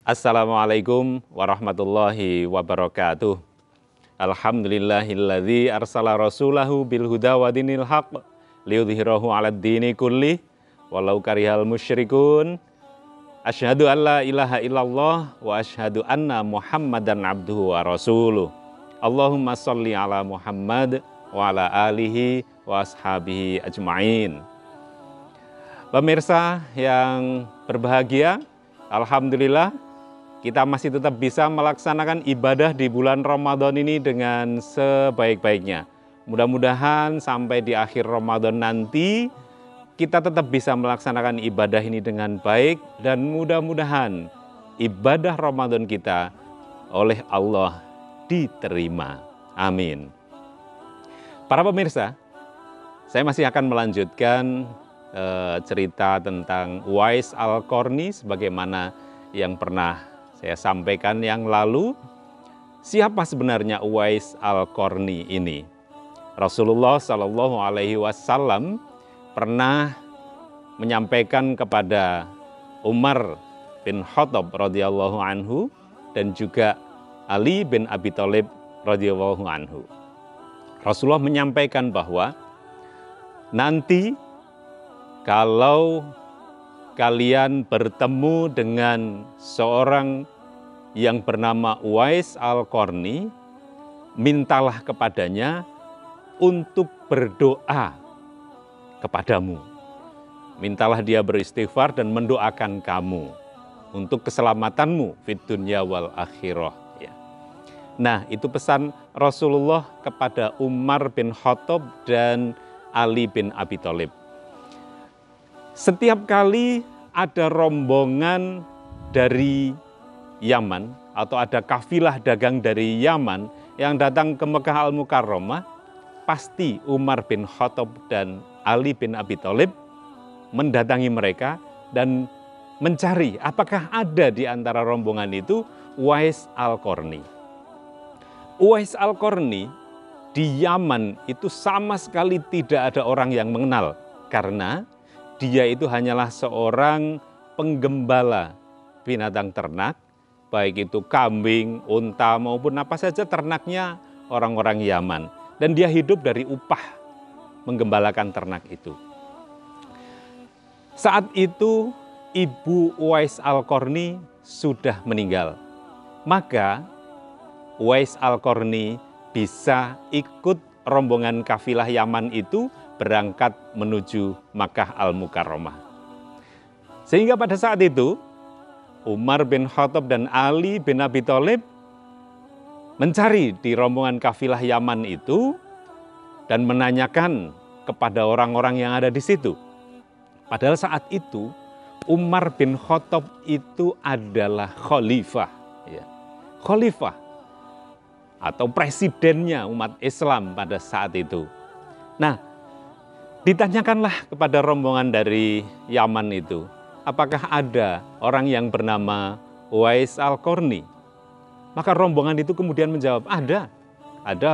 Assalamualaikum warahmatullahi wabarakatuh. Alhamdulillahilladzi arsala rasulahu bil huda wa dinil haq liyudhhirahu 'alad dini kulli walau karihal musyrikun. Asyhadu an la ilaha illallah wa asyhadu anna Muhammadan abduhu wa rasuluh. Allahumma sholli ala Muhammad wa ala alihi wa ashabihi ajma'in. Pemirsa yang berbahagia, alhamdulillah kita masih tetap bisa melaksanakan ibadah di bulan Ramadan ini dengan sebaik-baiknya. Mudah-mudahan sampai di akhir Ramadan nanti kita tetap bisa melaksanakan ibadah ini dengan baik dan mudah-mudahan ibadah Ramadan kita oleh Allah diterima. Amin. Para pemirsa, saya masih akan melanjutkan cerita tentang Uwais Al-Qarni sebagaimana yang pernah saya sampaikan yang lalu. Siapa sebenarnya Uwais Al-Qarni ini? Rasulullah Shallallahu Alaihi Wasallam pernah menyampaikan kepada Umar bin Khattab radhiyallahu anhu dan juga Ali bin Abi Thalib radhiyallahu anhu. Rasulullah menyampaikan bahwa nanti kalau kalian bertemu dengan seorang yang bernama Uwais Al-Qarni, mintalah kepadanya untuk berdoa kepadamu. Mintalah dia beristighfar dan mendoakan kamu untuk keselamatanmu fid dunya wal akhirah. Ya. Nah, itu pesan Rasulullah kepada Umar bin Khattab dan Ali bin Abi Thalib. Setiap kali ada rombongan dari Yaman atau ada kafilah dagang dari Yaman yang datang ke Mekah Al-Mukarramah, pasti Umar bin Khattab dan Ali bin Abi Thalib mendatangi mereka dan mencari apakah ada di antara rombongan itu Uwais Al-Qarni. Uwais Al-Qarni di Yaman itu sama sekali tidak ada orang yang mengenal karena dia itu hanyalah seorang penggembala binatang ternak, baik itu kambing, unta maupun apa saja ternaknya orang-orang Yaman. Dan dia hidup dari upah menggembalakan ternak itu. Saat itu ibu Uwais Al-Qarni sudah meninggal. Maka Uwais Al-Qarni bisa ikut rombongan kafilah Yaman itu berangkat menuju Makkah Al-Mukarramah. Sehingga pada saat itu Umar bin Khattab dan Ali bin Abi Thalib mencari di rombongan kafilah Yaman itu dan menanyakan kepada orang-orang yang ada di situ. Padahal saat itu Umar bin Khattab itu adalah khalifah, ya. Khalifah atau presidennya umat Islam pada saat itu. Nah, ditanyakanlah kepada rombongan dari Yaman itu, apakah ada orang yang bernama Uwais Al-Qarni? Maka rombongan itu kemudian menjawab, ada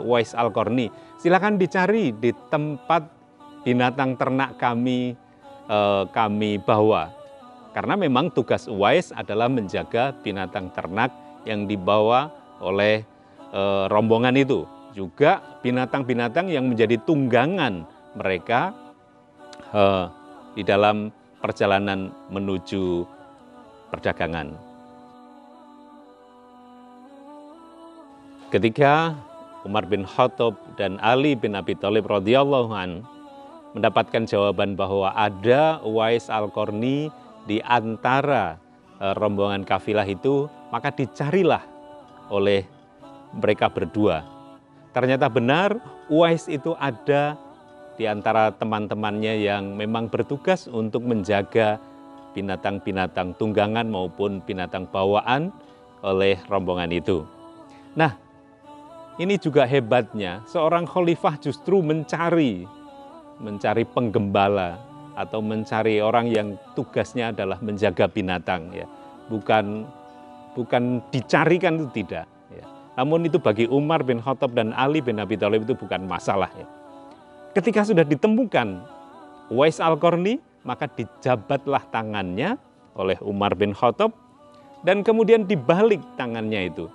Uwais Al-Qarni. Silakan dicari di tempat binatang ternak kami bawa. Karena memang tugas Uwais adalah menjaga binatang ternak yang dibawa oleh rombongan itu. Juga binatang-binatang yang menjadi tunggangan mereka di dalam perjalanan menuju perdagangan. Ketika Umar bin Khattab dan Ali bin Abi Thalib radhiyallahu anhu mendapatkan jawaban bahwa ada Uwais Al-Qarni di antara rombongan kafilah itu, maka dicarilah oleh mereka berdua. Ternyata benar Uwais itu ada di antara teman-temannya yang memang bertugas untuk menjaga binatang-binatang tunggangan maupun binatang bawaan oleh rombongan itu. Nah, ini juga hebatnya, seorang khalifah justru mencari penggembala atau mencari orang yang tugasnya adalah menjaga binatang, ya. Bukan dicarikan, itu tidak, ya. Namun itu bagi Umar bin Khattab dan Ali bin Abi Thalib itu bukan masalah, ya. Ketika sudah ditemukan Uwais Al-Qarni, maka dijabatlah tangannya oleh Umar bin Khattab Dan kemudian dibalik tangannya itu,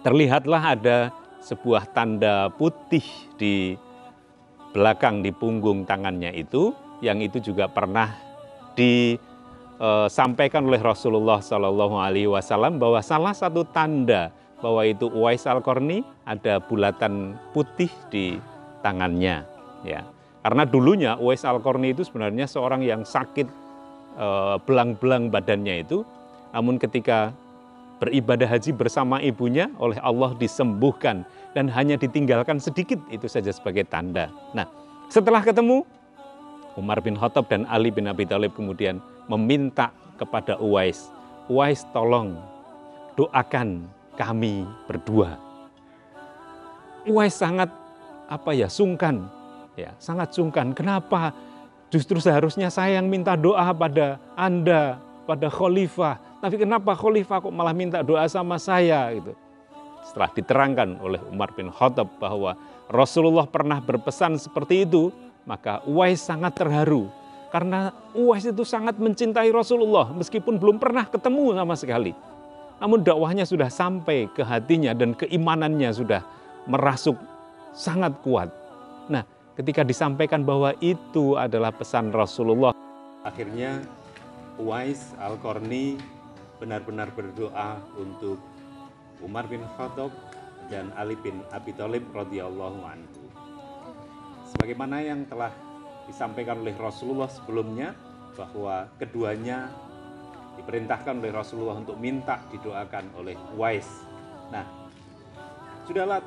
terlihatlah ada sebuah tanda putih di belakang, di punggung tangannya itu, yang itu juga pernah disampaikan oleh Rasulullah Shallallahu Alaihi Wasallam bahwa salah satu tanda bahwa itu Uwais Al-Qarni ada bulatan putih di tangannya, ya. Karena dulunya Uwais Al-Qarni itu sebenarnya seorang yang sakit belang-belang badannya itu, namun ketika beribadah haji bersama ibunya oleh Allah disembuhkan dan hanya ditinggalkan sedikit itu saja sebagai tanda. Nah, setelah ketemu, Umar bin Khattab dan Ali bin Abi Thalib kemudian meminta kepada Uwais, Uwais tolong doakan kami berdua. Uwais sangat sungkan, ya, sangat sungkan. Kenapa? Justru seharusnya saya yang minta doa pada Anda, pada khalifah. Tapi kenapa khalifah kok malah minta doa sama saya gitu. Setelah diterangkan oleh Umar bin Khattab bahwa Rasulullah pernah berpesan seperti itu, maka Uwais sangat terharu. Karena Uwais itu sangat mencintai Rasulullah meskipun belum pernah ketemu sama sekali. Namun dakwahnya sudah sampai ke hatinya dan keimanannya sudah merasuk sangat kuat. Nah, ketika disampaikan bahwa itu adalah pesan Rasulullah, akhirnya Uwais Al-Qarni benar-benar berdoa untuk Umar bin Khattab dan Ali bin Abi Thalib radhiyallahu anhu. Sebagaimana yang telah disampaikan oleh Rasulullah sebelumnya, bahwa keduanya diperintahkan oleh Rasulullah untuk minta didoakan oleh Uwais. Nah, sudahlah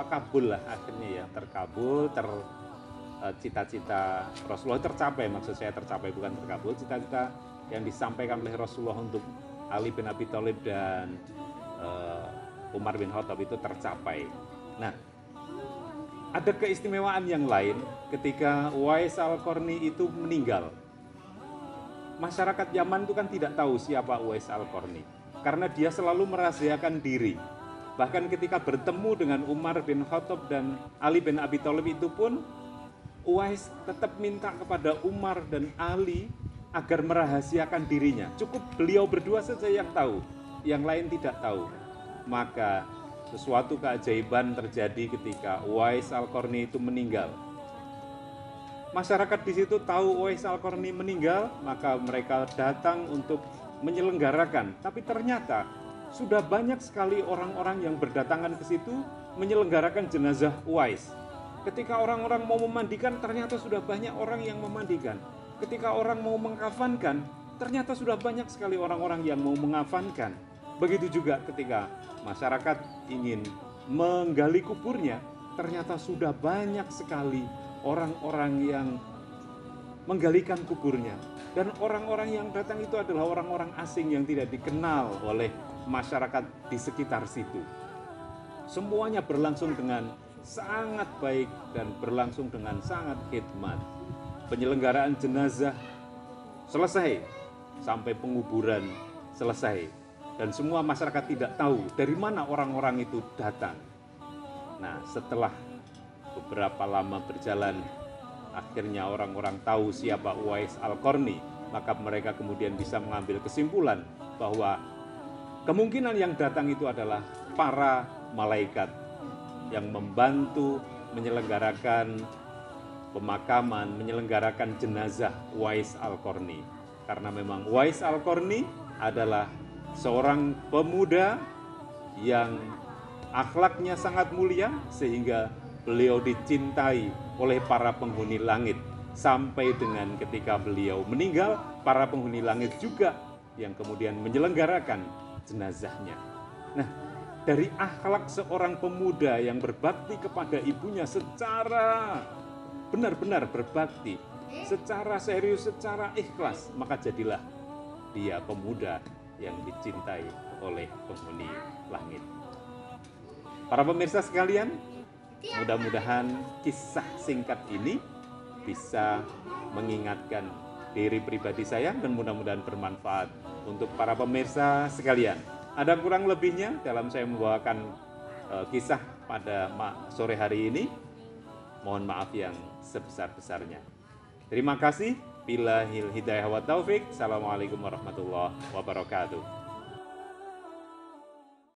kabul lah akhirnya, ya, terkabul, cita-cita Rasulullah tercapai, maksud saya tercapai bukan terkabul, cita-cita yang disampaikan oleh Rasulullah untuk Ali bin Abi Thalib dan Umar bin Khattab itu tercapai. Nah, ada keistimewaan yang lain ketika Uwais Al-Qarni itu meninggal. Masyarakat Yaman itu kan tidak tahu siapa Uwais Al-Qarni karena dia selalu merahasiakan diri. Bahkan ketika bertemu dengan Umar bin Khattab dan Ali bin Abi Thalib itu pun Uwais tetap minta kepada Umar dan Ali agar merahasiakan dirinya. Cukup beliau berdua saja yang tahu, yang lain tidak tahu. Maka sesuatu keajaiban terjadi ketika Uwais Al-Qarni itu meninggal. Masyarakat di situ tahu Uwais Al-Qarni meninggal, maka mereka datang untuk menyelenggarakan. Tapi ternyata sudah banyak sekali orang-orang yang berdatangan ke situ menyelenggarakan jenazah Uwais. Ketika orang-orang mau memandikan, ternyata sudah banyak orang yang memandikan. Ketika orang mau mengkafankan, ternyata sudah banyak sekali orang-orang yang mau mengafankan. Begitu juga ketika masyarakat ingin menggali kuburnya, ternyata sudah banyak sekali orang-orang yang menggalikan kuburnya. Dan orang-orang yang datang itu adalah orang-orang asing yang tidak dikenal oleh masyarakat di sekitar situ. Semuanya berlangsung dengan sangat baik dan berlangsung dengan sangat khidmat. Penyelenggaraan jenazah selesai sampai penguburan selesai. Dan semua masyarakat tidak tahu dari mana orang-orang itu datang. Nah, setelah beberapa lama berjalan, akhirnya orang-orang tahu siapa Uwais Al-Qarni. Maka mereka kemudian bisa mengambil kesimpulan bahwa kemungkinan yang datang itu adalah para malaikat yang membantu menyelenggarakan pemakaman, menyelenggarakan jenazah Uwais Al-Qarni. Karena memang Uwais Al-Qarni adalah seorang pemuda yang akhlaknya sangat mulia sehingga beliau dicintai oleh para penghuni langit. Sampai dengan ketika beliau meninggal, para penghuni langit juga yang kemudian menyelenggarakan jenazahnya. Nah, dari akhlak seorang pemuda yang berbakti kepada ibunya secara benar-benar berbakti, secara serius, secara ikhlas, maka jadilah dia pemuda yang dicintai oleh penghuni langit. Para pemirsa sekalian, mudah-mudahan kisah singkat ini bisa mengingatkan diri pribadi saya dan mudah-mudahan bermanfaat untuk para pemirsa sekalian. Ada kurang lebihnya dalam saya membawakan kisah pada sore hari ini. Mohon maaf yang sebesar-besarnya. Terima kasih. Billahil hidayah wa taufik. Assalamualaikum warahmatullahi wabarakatuh.